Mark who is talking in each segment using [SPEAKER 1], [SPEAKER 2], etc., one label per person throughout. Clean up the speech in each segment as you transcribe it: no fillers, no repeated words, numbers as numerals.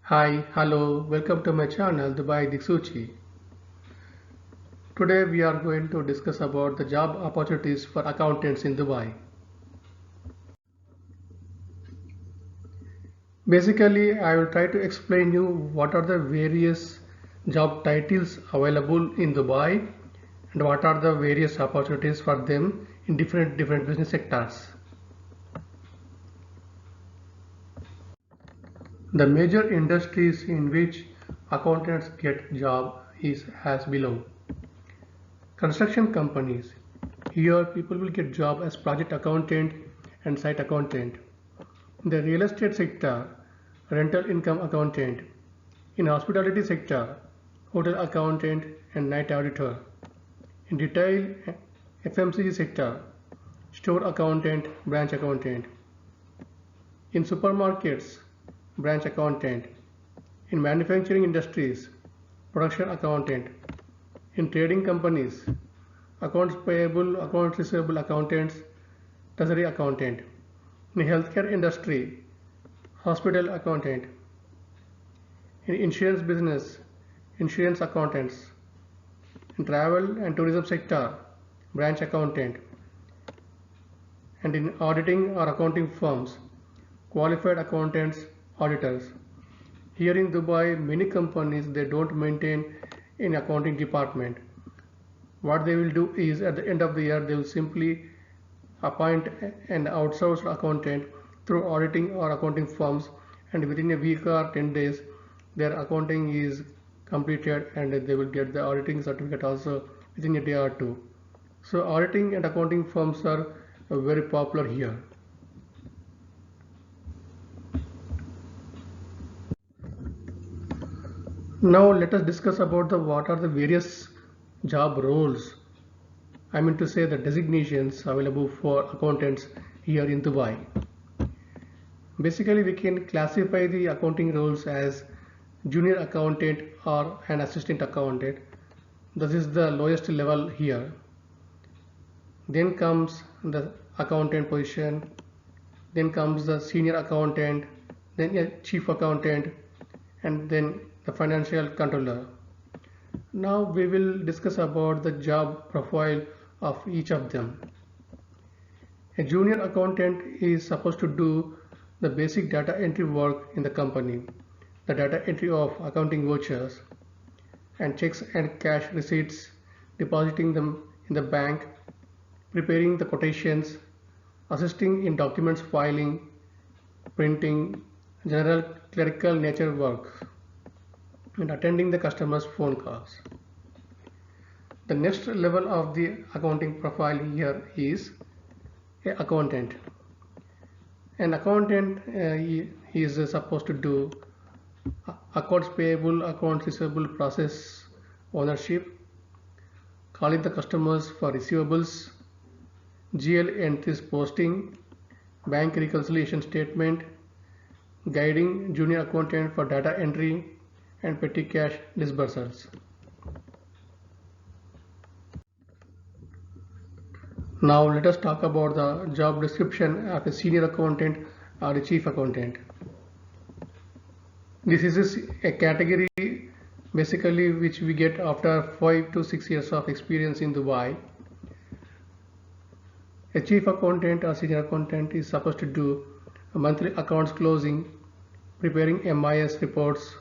[SPEAKER 1] Hi, hello, welcome to my channel Dubai Diksuchi. Today we are going to discuss about the job opportunities for accountants in Dubai. Basically, I will try to explain you what are the various job titles available in Dubai and what are the various opportunities for them in different business sectors. The major industries in which accountants get job is as below. Construction companies. Here people will get job as project accountant and site accountant. In the real estate sector, rental income accountant. In hospitality sector, hotel accountant and night auditor. In retail FMCG sector, store accountant, branch accountant. In supermarkets, branch accountant. In manufacturing industries, production accountant. In trading companies, accounts payable, accounts receivable accountants, treasury accountant. In healthcare industry, hospital accountant. In insurance business, insurance accountants. In travel and tourism sector, branch accountant. And in auditing or accounting firms, qualified accountants, auditors. Here in Dubai, many companies they don't maintain an accounting department. What they will do is at the end of the year they will simply appoint an outsourced accountant through auditing or accounting firms, and within a week or 10 days their accounting is completed and they will get the auditing certificate also within a day or two. So auditing and accounting firms are very popular here. Now let us discuss about the what are the various job roles, I mean to say the designations available for accountants here in Dubai. Basically we can classify the accounting roles as junior accountant or an assistant accountant. This is the lowest level here. Then comes the accountant position, then comes the senior accountant, then a chief accountant, and then the financial controller. Now we will discuss about the job profile of each of them. A junior accountant is supposed to do the basic data entry work in the company, the data entry of accounting vouchers and checks and cash receipts, depositing them in the bank, preparing the quotations, assisting in documents filing, printing, general clerical nature work, and attending the customers' phone calls. The next level of the accounting profile here is a accountant. An accountant he is supposed to do accounts payable, accounts receivable process ownership, calling the customers for receivables, GL entries posting, bank reconciliation statement, guiding junior accountant for data entry and petty cash disbursals. Now let us talk about the job description of a senior accountant or a chief accountant. This is a category basically which we get after 5 to 6 years of experience in Dubai. A chief accountant or senior accountant is supposed to do monthly accounts closing, preparing MIS reports,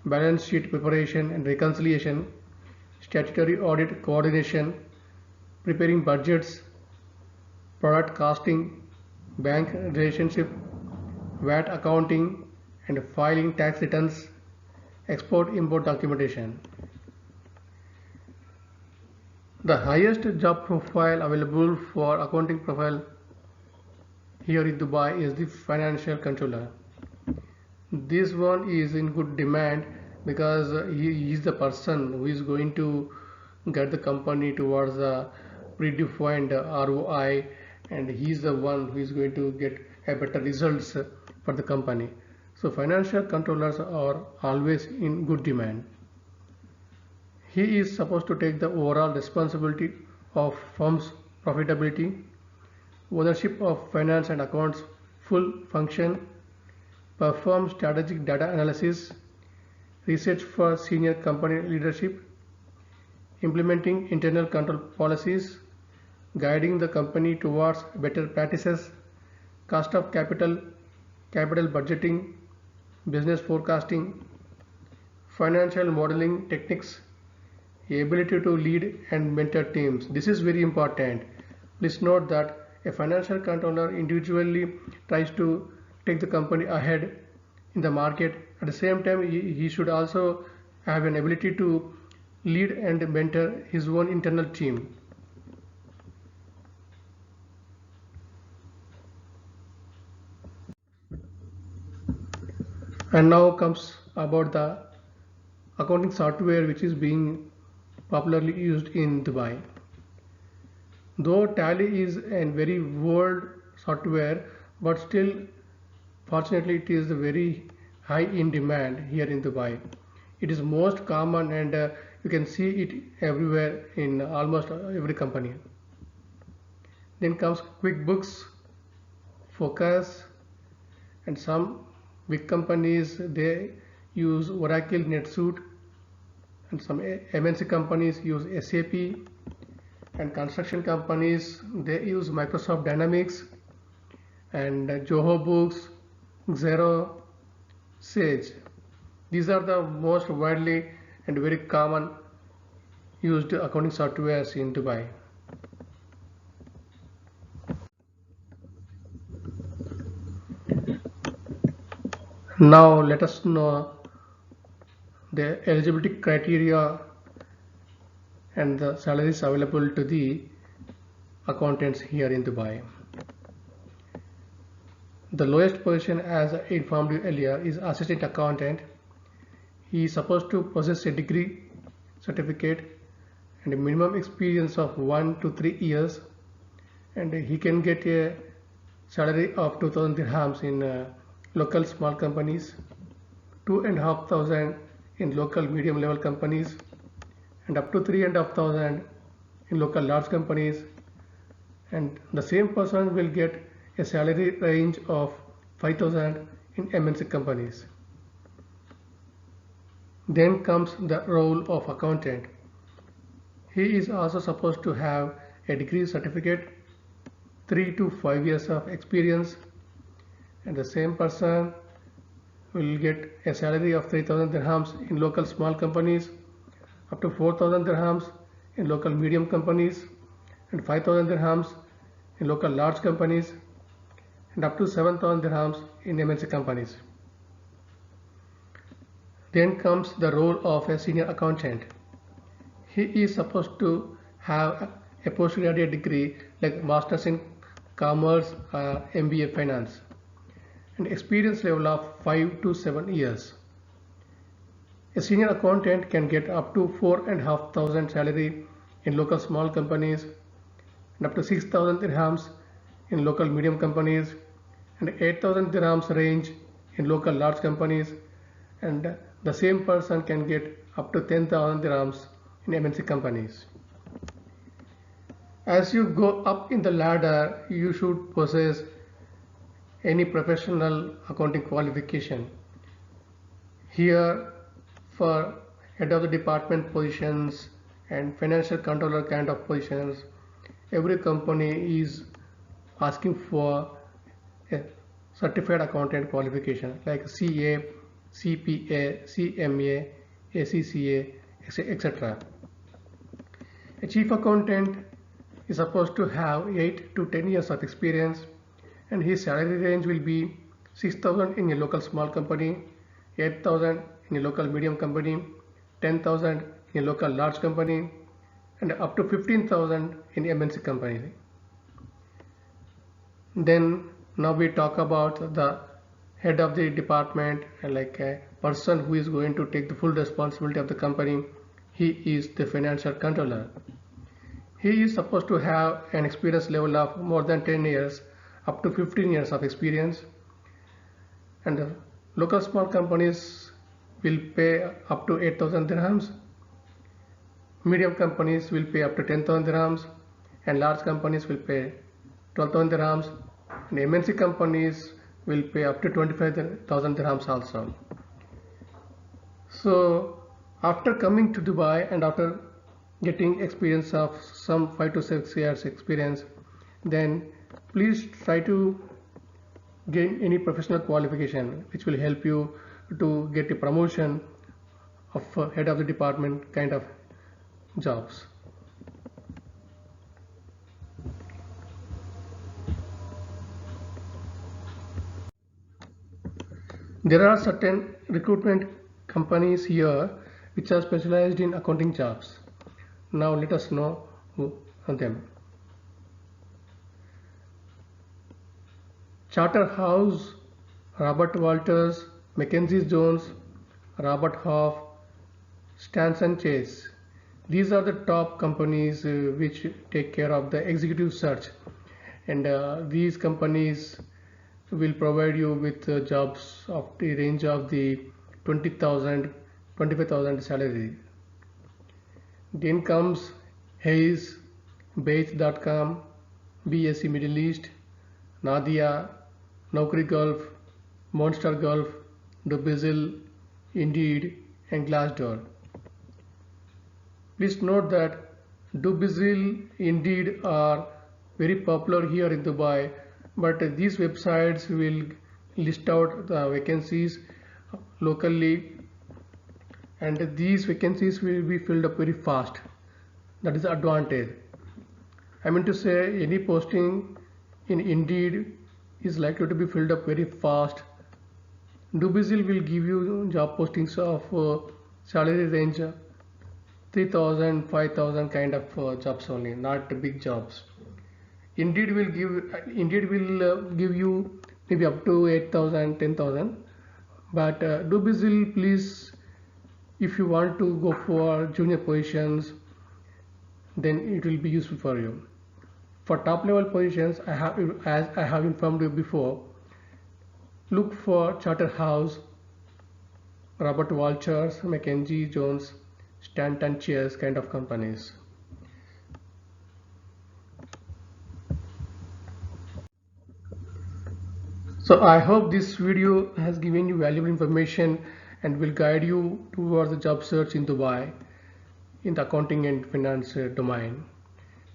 [SPEAKER 1] balance sheet preparation and reconciliation, statutory audit coordination, preparing budgets, product costing, bank relationship, VAT accounting and filing tax returns, export-import documentation. The highest job profile available for accounting profile here in Dubai is the financial controller. This one is in good demand because he is the person who is going to get the company towards a predefined ROI, and he is the one who is going to get a better results for the company. So financial controllers are always in good demand. He is supposed to take the overall responsibility of firm's profitability, ownership of finance and accounts full function, perform strategic data analysis, research for senior company leadership, implementing internal control policies, guiding the company towards better practices, cost of capital, capital budgeting, business forecasting, financial modeling techniques, ability to lead and mentor teams. This is very important. Please note that a financial controller individually tries to take the company ahead in the market. At the same time, he should also have an ability to lead and mentor his own internal team. And now comes about the accounting software which is being popularly used in Dubai. Though Tally is a very old software, but still fortunately it is very high in demand here in Dubai. It is most common and you can see it everywhere in almost every company. Then comes QuickBooks, Focus, and some big companies they use Oracle NetSuite, and some MNC companies use SAP, and construction companies they use Microsoft Dynamics and Zoho Books, Xero, Sage. These are the most widely and very common used accounting softwares in Dubai. Now let us know the eligibility criteria and the salaries available to the accountants here in Dubai. The lowest position, as I informed you earlier, is assistant accountant. He is supposed to possess a degree certificate and a minimum experience of 1 to 3 years, and he can get a salary of 2000 dirhams in local small companies, 2,500 in local medium level companies, and up to 3,500 in local large companies. And the same person will get a salary range of 5,000 in MNC companies. Then comes the role of accountant. He is also supposed to have a degree certificate, 3 to 5 years of experience, and the same person will get a salary of 3,000 dirhams in local small companies, up to 4,000 dirhams in local medium companies, and 5,000 dirhams in local large companies, and up to 7,000 dirhams in MNC companies. Then comes the role of a senior accountant. He is supposed to have a postgraduate degree like Masters in Commerce or MBA Finance, and experience level of 5 to 7 years. A senior accountant can get up to 4,500 salary in local small companies, and up to 6,000 dirhams in local medium companies, and 8,000 dirhams range in local large companies, and the same person can get up to 10,000 dirhams in MNC companies. As you go up in the ladder, you should possess any professional accounting qualification. Here, for head of the department positions and financial controller kind of positions, every company is asking for a certified accountant qualification like CA, CPA, CMA, ACCA, etc. A chief accountant is supposed to have 8 to 10 years of experience, and his salary range will be 6,000 in a local small company, 8,000 in a local medium company, 10,000 in a local large company, and up to 15,000 in MNC company. Then now we talk about the head of the department, like a person who is going to take the full responsibility of the company. He is the financial controller. He is supposed to have an experience level of more than 10 years up to 15 years of experience, and the local small companies will pay up to 8,000 dirhams, medium companies will pay up to 10,000 dirhams, and large companies will pay 12,000 dirhams, and MNC companies will pay up to 25,000 dirhams also. So after coming to Dubai and after getting experience of some 5 to 6 years experience, then please try to gain any professional qualification which will help you to get a promotion of head of the department kind of jobs. There are certain recruitment companies here which are specialized in accounting jobs. Now let us know them. Charterhouse, Robert Walters, Mackenzie Jones, Robert Half, Stanson Chase. These are the top companies which take care of the executive search, and these companies will provide you with jobs of the range of the 20,000, 25,000 salary. Then comes Hayes, Bates.com, BSC Middle East, Nadia, Naukri Gulf, Monster Gulf, Dubizzle, Indeed, and Glassdoor. Please note that Dubizzle, Indeed are very popular here in Dubai, but these websites will list out the vacancies locally, and these vacancies will be filled up very fast. That is the advantage. I mean to say, any posting in Indeed is likely to be filled up very fast. Dubizzle will give you job postings of salary range 3,000, 5,000 kind of jobs only, not big jobs. Indeed will give you maybe up to 8,000, 10,000. But Dubizzle, please, if you want to go for junior positions, then it will be useful for you. For top level positions, as I have informed you before, look for Charterhouse, Robert Walters, Mackenzie Jones, Stanton Chase kind of companies. So I hope this video has given you valuable information and will guide you towards the job search in Dubai in the accounting and finance domain.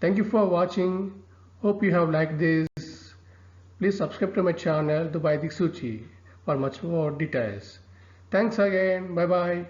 [SPEAKER 1] Thank you for watching. Hope you have liked this. Please subscribe to my channel Dubai Diksuchi for much more details. Thanks again. Bye bye.